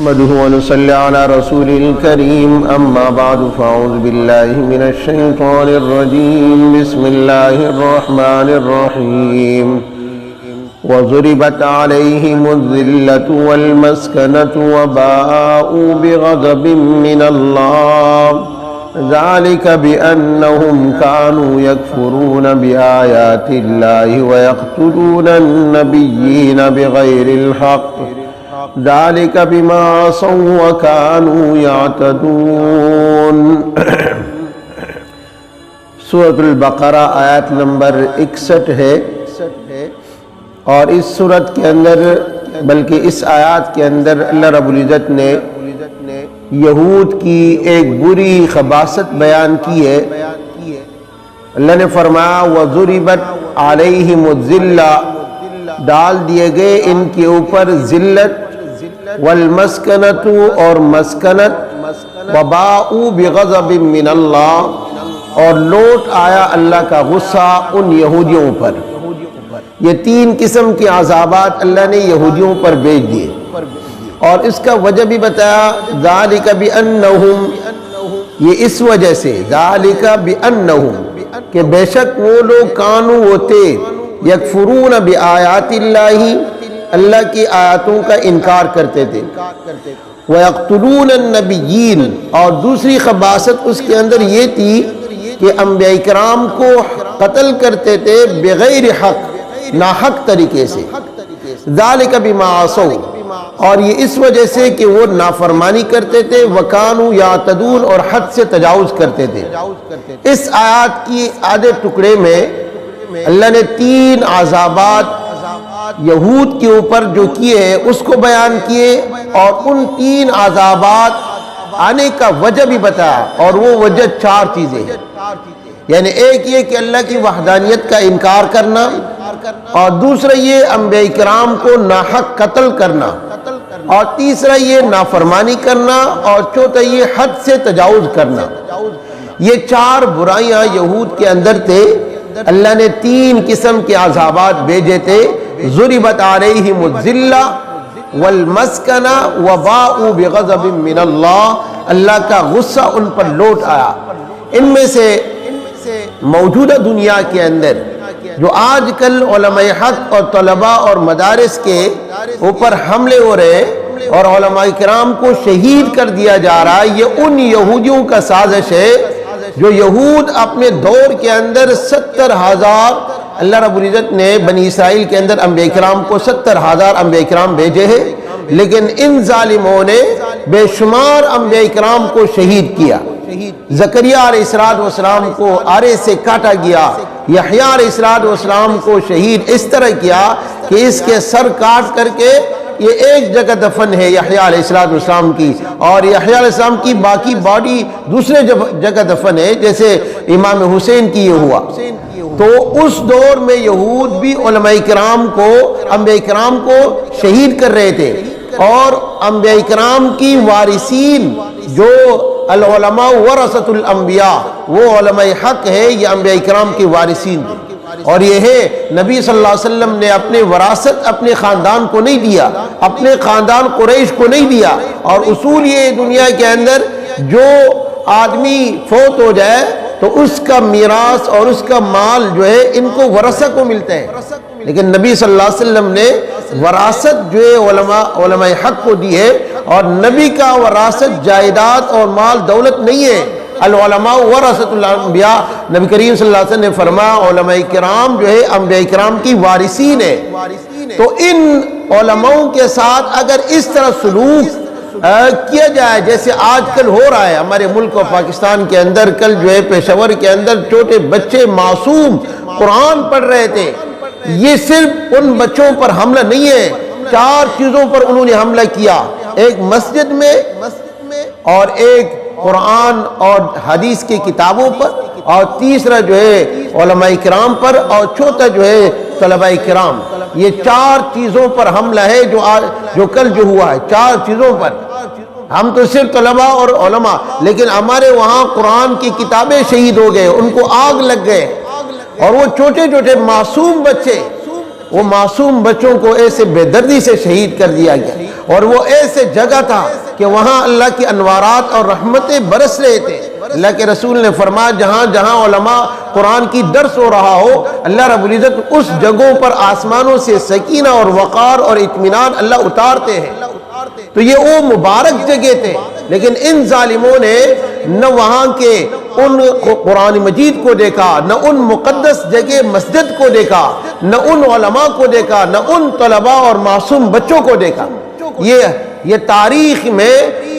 نحمده ونصلي على رسوله الكريم أما بعد فأعوذ بالله من الشيطان الرجيم بسم الله الرحمن الرحيم وضربت عليهم الذلة والمسكنة وباءوا بغضب من الله ذلك بأنهم كانوا يكفرون بآيات الله ويقتلون النبيين بغير الحق ذلك بما عصوا وكانوا يعتدون۔ سورۃ البقرہ آیت نمبر 61 ہے، اور اس سورت کے اندر بلکہ اس آیات کے اندر اللہ رب العزت نے یہود کی ایک بری خباثت بیان کی ہے۔ اللہ نے فرمایا وَضُرِبَتْ عَلَيْهِمُ الذِّلَّةُ، ڈال دیے گئے ان کے اوپر ذلت، والمسکنۃ اور مسکنت، وباءوا بغضب من اللہ، اور لوٹ آیا اللہ کا غصہ ان یہودیوں پر۔ یہ تین قسم کے عذابات اللہ نے یہودیوں پر بھیج دیے، اور اس کا وجہ بھی بتایا ذالک بانہم، یہ اس وجہ سے ذالک بانہم کہ بے شک وہ لوگ کانوا ہوتے یکفرون بآیات اللہ، اللہ کی آیاتوں کا انکار کرتے تھے، وَيَقْتُلُونَ النَّبِيِّينَ، اور دوسری خباثت اس کے اندر یہ تھی کہ انبیاء کرام کو قتل کرتے تھے بغیر حق، ناحق طریقے سے۔ ذَلِكَ بِمَا عَصَوْا، اور یہ اس وجہ سے کہ وہ نافرمانی کرتے تھے، وَكَانُوا يَعْتَدُونَ، اور حد سے تجاوز کرتے تھے۔ اس آیات کی آدھے ٹکڑے میں اللہ نے تین عذابات یہود کے اوپر جو کیے ہیں اس کو بیان کیے، اور ان تین عذابات آنے کا وجہ بھی بتایا، اور وہ وجہ چار چیزیں ہیں۔ یعنی ایک یہ کہ اللہ کی وحدانیت کا انکار کرنا، اور دوسرا یہ انبیاء کرام کو ناحق قتل کرنا، اور تیسرا یہ نافرمانی کرنا، اور چوتھا یہ حد سے تجاوز کرنا۔ یہ چار برائیاں یہود کے اندر تھے۔ اللہ نے تین قسم کے عذابات بھیجے تھے، ضربت علیہم الذلہ والمسکنہ وباءوا بغضب من اللہ، اللہ کا غصہ ان پر لوٹ آیا۔ ان میں سے موجودہ دنیا کے اندر جو آج کل علماء حق اور طلباء اور مدارس کے اوپر حملے ہو رہے اور علماء کرام کو شہید کر دیا جا رہا ہے، یہ ان یہودیوں کا سازش ہے جو یہود اپنے دور کے اندر 70,000، اللہ رب العزت نے بنی اسرائیل کے اندر انبیاء کرام کو 70,000 انبیاء کرام بھیجے ہیں، لیکن ان ظالموں نے بے شمار انبیاء کرام کو شہید کیا۔ زکریا علیہ السلام کو آرے سے کاٹا گیا، یحییٰ علیہ السلام کو شہید اس طرح کیا کہ اس کے سر کاٹ کر کے یہ ایک جگہ دفن ہے یحییٰ علیہ السلام کی، اور یحییٰ علیہ السلام کی باقی باڈی دوسرے جگہ دفن ہے، جیسے امام حسین کی یہ ہوا۔ تو اس دور میں یہود بھی علماء کرام کو، انبیاء کرام کو شہید کر رہے تھے، اور انبیاء کرام کی وارثین جو العلماء ورثۃ الانبیاء، وہ علماء حق ہے، یہ انبیاء کرام کی وارثین تھے۔ اور یہ ہے نبی صلی اللہ علیہ وسلم نے اپنے وراثت اپنے خاندان کو نہیں دیا، اپنے خاندان قریش کو نہیں دیا، اور اصول یہ دنیا کے اندر جو آدمی فوت ہو جائے تو اس کا میراث اور اس کا مال جو ہے ان کو ورثہ کو ملتا ہے، لیکن نبی صلی اللہ علیہ وسلم نے وراثت جو ہے علماء حق کو دی ہے، اور نبی کا وراثت جائیداد اور مال دولت نہیں ہے۔ العلماء ورثۃ الانبیاء، نبی کریم صلی اللہ علیہ وسلم نے فرمایا علماء کرام جو ہے انبیاء کرام کی وارثین ہے۔ تو ان علماء کے ساتھ اگر اس طرح سلوک کیا جائے جیسے آج کل ہو رہا ہے ہمارے ملک اور پاکستان کے اندر، کل جو ہے پشاور کے اندر چھوٹے بچے معصوم قرآن پڑھ رہے تھے، یہ صرف ان بچوں پر حملہ نہیں ہے، چار چیزوں پر انہوں نے حملہ کیا، ایک مسجد میں، اور ایک قرآن اور حدیث کی کتابوں پر، اور تیسرا جو ہے علماء کرام پر، اور چوتھا جو ہے طلباء کرام۔ یہ چار چیزوں پر حملہ ہے جو کل جو ہوا ہے، چار چیزوں پر۔ ہم تو صرف طلباء اور علماء، لیکن ہمارے وہاں قرآن کی کتابیں شہید ہو گئے، ان کو آگ لگ گئے، اور وہ چھوٹے چھوٹے معصوم بچے وہ معصوم بچوں کو ایسے بے دردی سے شہید کر دیا گیا، اور وہ ایسے جگہ تھا کہ وہاں اللہ کی انوارات اور رحمتیں برس رہے تھے۔ اللہ کے رسول نے فرمایا جہاں جہاں علماء قرآن کی درس ہو رہا ہو، اللہ رب العزت اس جگہوں پر آسمانوں سے سکینہ اور وقار اور اطمینان اللہ اتارتے ہیں۔ تو یہ وہ مبارک جگہ تھے، لیکن ان ظالموں نے نہ وہاں کے ان قرآن مجید کو دیکھا، نہ ان مقدس جگہ مسجد کو دیکھا، نہ ان علماء کو دیکھا، نہ ان طلباء اور معصوم بچوں کو دیکھا۔ یہ تاریخ میں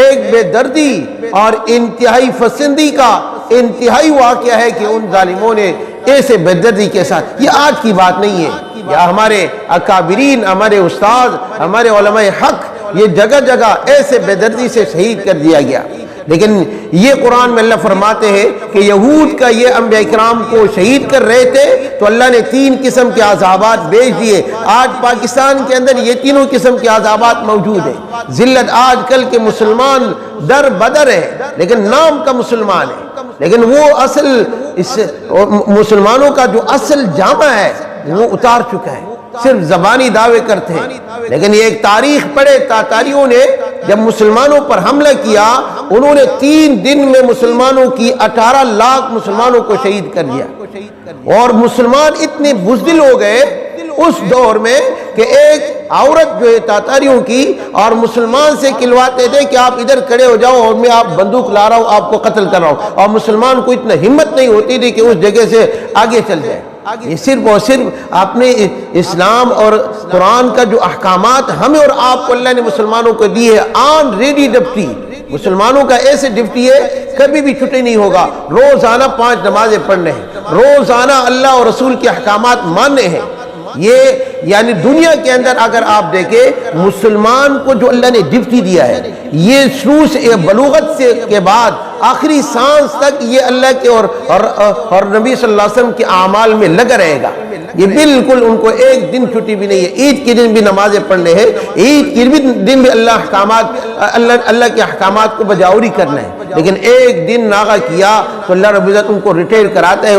ایک بے دردی اور انتہائی پسندی کا انتہائی واقعہ ہے کہ ان ظالموں نے ایسے بے دردی کے ساتھ، یہ آج کی بات نہیں ہے، یا ہمارے اکابرین، ہمارے استاد، ہمارے علماء حق یہ جگہ جگہ ایسے بے دردی سے شہید کر دیا گیا۔ لیکن یہ قرآن میں اللہ فرماتے ہیں کہ یہود کا یہ انبیاء کرام کو شہید کر رہے تھے تو اللہ نے 3 قسم کے عذابات بھیج دیے۔ آج پاکستان کے اندر یہ تینوں قسم کے عذابات موجود ہیں۔ ذلت آج کل کے مسلمان در بدر ہے، لیکن نام کا مسلمان ہے، لیکن وہ اصل مسلمانوں کا جو اصل جامع ہے وہ اتار چکا ہے، صرف زبانی دعوے کرتے ہیں۔ لیکن یہ ایک تاریخ پڑھے، تاتاریوں نے جب مسلمانوں پر حملہ کیا انہوں نے 3 دن میں مسلمانوں کی 18 لاکھ مسلمانوں کو شہید کر دیا، اور مسلمان اتنے بزدل ہو گئے اس دور میں کہ ایک عورت جو ہے تاتاریوں کی اور مسلمان سے کلواتے تھے کہ آپ ادھر کھڑے ہو جاؤ اور میں آپ بندوق لا رہا ہوں، آپ کو قتل کر رہا ہوں، اور مسلمان کو اتنا ہمت نہیں ہوتی تھی کہ اس جگہ سے آگے چل جائے۔ یہ صرف اور صرف اپنے اسلام اور قرآن کا جو احکامات ہمیں اور آپ کو اللہ نے مسلمانوں کو دی ہے، آن ریڈی ڈپٹی، مسلمانوں کا ایسے ڈپٹی ہے کبھی بھی چھٹی نہیں ہوگا، روزانہ 5 نمازیں پڑھنے ہیں، روزانہ اللہ اور رسول کے احکامات ماننے ہیں۔ یہ یعنی دنیا کے اندر اگر آپ دیکھیں مسلمان کو جو اللہ نے ڈپٹی دیا ہے، یہ شروع سے بلوغت سے کے بعد آخری سانس تک یہ اللہ کے اور نبی صلی اللہ علیہ وسلم کے اعمال میں لگا رہے گا۔ یہ بالکل ان کو ایک دن چھٹی بھی نہیں ہے، عید کے دن بھی نمازیں پڑھنے ہیں، عید کے دن بھی اللہ کے احکامات کو بجاوری کرنا ہے، لیکن ایک دن ناغہ کیا تو اللہ رب العزت ان کو ریٹائر کراتا ہے،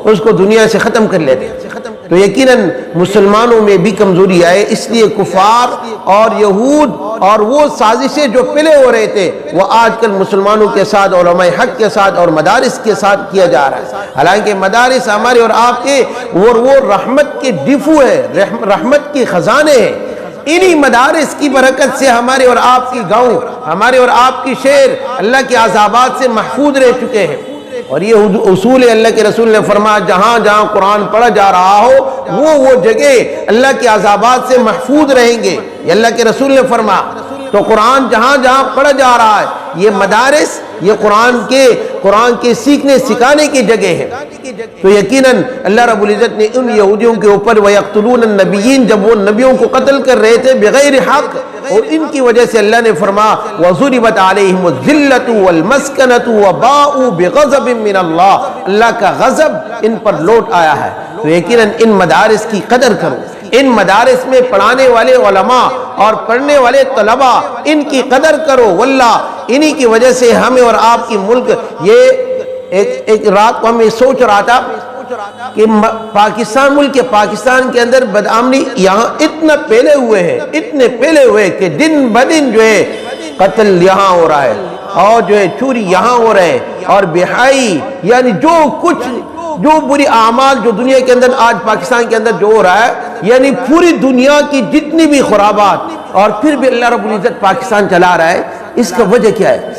اس کو دنیا سے ختم کر لیتے ہیں۔ تو یقیناً مسلمانوں میں بھی کمزوری آئے، اس لیے کفار اور یہود اور وہ سازشیں جو پہلے ہو رہے تھے وہ آج کل مسلمانوں کے ساتھ، علماء حق کے ساتھ اور مدارس کے ساتھ کیا جا رہا ہے۔ حالانکہ مدارس ہمارے اور آپ کے وہ رحمت کے ڈفو ہے، رحمت کے خزانے ہیں۔ انہی مدارس کی برکت سے ہمارے اور آپ کی گاؤں، ہمارے اور آپ کی شہر اللہ کے عذابات سے محفوظ رہ چکے ہیں۔ اور یہ اصول اللہ کے رسول نے فرمایا جہاں جہاں قرآن پڑھا جا رہا ہو وہ جگہ اللہ کے عذابات سے محفوظ رہیں گے، یہ اللہ کے رسول نے فرمایا۔ تو قرآن جہاں جہاں پڑھا جا رہا ہے، یہ مدارس یہ قرآن کے سیکھنے سکھانے کی جگہ ہے۔ تو یقیناً اللہ رب العزت نے ان یہودیوں کے اوپر وَيَقْتُلُونَ النَّبِيِّينَ، جب وہ نبیوں کو قتل کر رہے تھے بغیر حق، اور ان کی وجہ سے اللہ نے فرمایا وَضُرِبَتْ عَلَيْهِمُ الذِّلَّةُ وَالْمَسْكَنَةُ وَبَاءُوا بِغَضَبٍ مِّنَ اللَّهِ، اللہ کا غضب ان پر لوٹ آیا ہے۔ تو یقیناً ان مدارس کی قدر کرو، ان مدارس میں پڑھانے والے علماء اور پڑھنے والے طلباء ان کی قدر کرو، واللہ انہی کی وجہ سے ہمیں اور آپ کی ملک، یہ ایک رات کو ہمیں سوچ رہا تھا کہ پاکستان کے اندر بدامنی یہاں اتنے پھیلے ہوئے کہ دن بدن جو ہے قتل یہاں ہو رہا ہے، اور جو ہے چوری یہاں ہو رہے ہیں، اور بہائی، یعنی جو بری اعمال جو دنیا کے اندر آج پاکستان کے اندر جو ہو رہا ہے، یعنی پوری دنیا کی جتنی بھی خرابات، اور پھر بھی اللہ رب العزت پاکستان چلا رہا ہے۔ اس کا وجہ کیا ہے؟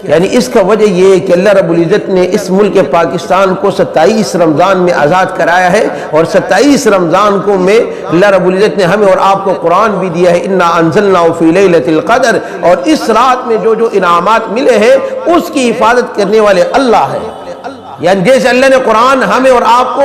یعنی اس کا وجہ یہ ہے کہ اللہ رب العزت نے اس ملک پاکستان کو 27 رمضان میں آزاد کرایا ہے، اور 27 رمضان کو میں اللہ رب العزت نے ہمیں اور آپ کو قرآن بھی دیا ہے، اِنَّا أَنزَلْنَاهُ فِي لَيْلَةِ الْقَدْرِ، اور اس رات میں جو انعامات ملے ہیں اس کی حفاظت کرنے والے اللہ ہے۔ یعنی جیسے اللہ نے قرآن ہمیں اور آپ کو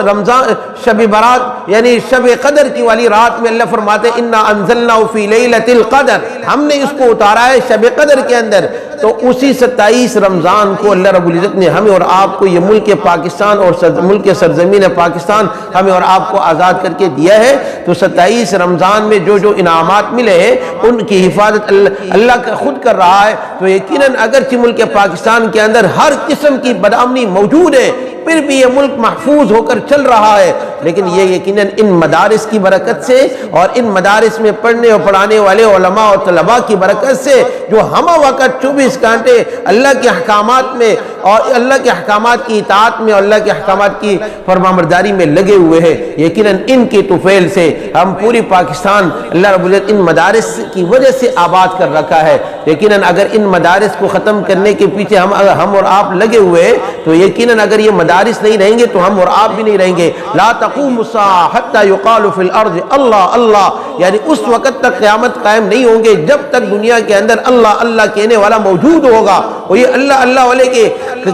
رمضان شب برات یعنی شب قدر کی والی رات میں اللہ فرماتے ہیں اِنَّا أَنزَلْنَاهُ فِي لَيْلَةِ الْقَدْرِ، ہم نے اس کو اتارا ہے شب قدر کے اندر۔ تو اسی 27 رمضان کو اللہ رب العزت نے ہمیں اور آپ کو یہ ملک پاکستان اور ملک سرزمین پاکستان ہمیں اور آپ کو آزاد کر کے دیا ہے۔ تو 27 رمضان میں جو انعامات ملے ہیں ان کی حفاظت اللہ کا خود کر رہا ہے۔ تو یقیناً اگرچہ ملک پاکستان کے اندر ہر قسم کی بدامنی موجود ہے، پھر بھی یہ ملک محفوظ ہو کر چل رہا ہے، لیکن یہ یقیناً ان مدارس کی برکت سے اور ان مدارس میں پڑھنے اور پڑھانے والے علماء اور طلباء کی برکت سے، جو ہم وقت 24 گھنٹے اللہ کے احکامات میں اور اللہ کے احکامات کی اطاعت میں اور اللہ کے احکامات کی فرمانبرداری میں لگے ہوئے ہیں، یقیناً ان کے طفیل سے ہم پوری پاکستان اللہ رب العزت ان مدارس کی وجہ سے آباد کر رکھا ہے۔ یقیناً اگر ان مدارس کو ختم کرنے کے پیچھے ہم اور آپ لگے ہوئے ہیں تو یقیناً اگر یہ مدارس نہیں رہیں گے تو ہم اور آپ بھی نہیں رہیں گے۔ لا تقوم الساعة حتى يقال في الارض اللہ اللہ، یعنی اس وقت تک قیامت قائم نہیں ہوں گے جب تک دنیا کے اندر اللہ اللہ کہنے والا موجود ہوگا، اور یہ اللہ اللہ والے کے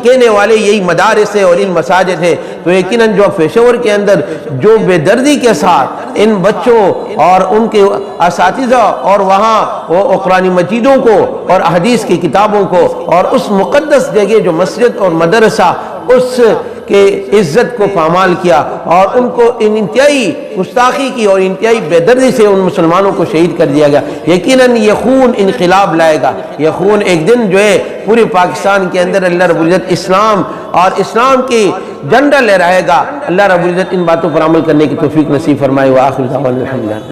کہنے والے یہی مدارس ہے اور ان مساجد ہے۔ تو یقیناً جو پشاور کے اندر جو بے دردی کے ساتھ ان بچوں اور ان کے اساتذہ اور وہاں وہ قرآن مجیدوں کو اور حدیث کی کتابوں کو اور اس مقدس جگہ جو مسجد اور مدرسہ اس کے عزت کو پامال کیا اور ان کو انتہائی گستاخی کی اور انتہائی بے دردی سے ان مسلمانوں کو شہید کر دیا گیا، یقیناً یہ خون انقلاب لائے گا۔ یہ خون ایک دن جو ہے پورے پاکستان کے اندر اللہ رب العزت اسلام اور اسلام کی جھنڈا لہرائے گا۔ اللہ رب العزت ان باتوں پر عمل کرنے کی توفیق نصیب فرمائے۔ وآخر دعوانا الحمدللہ۔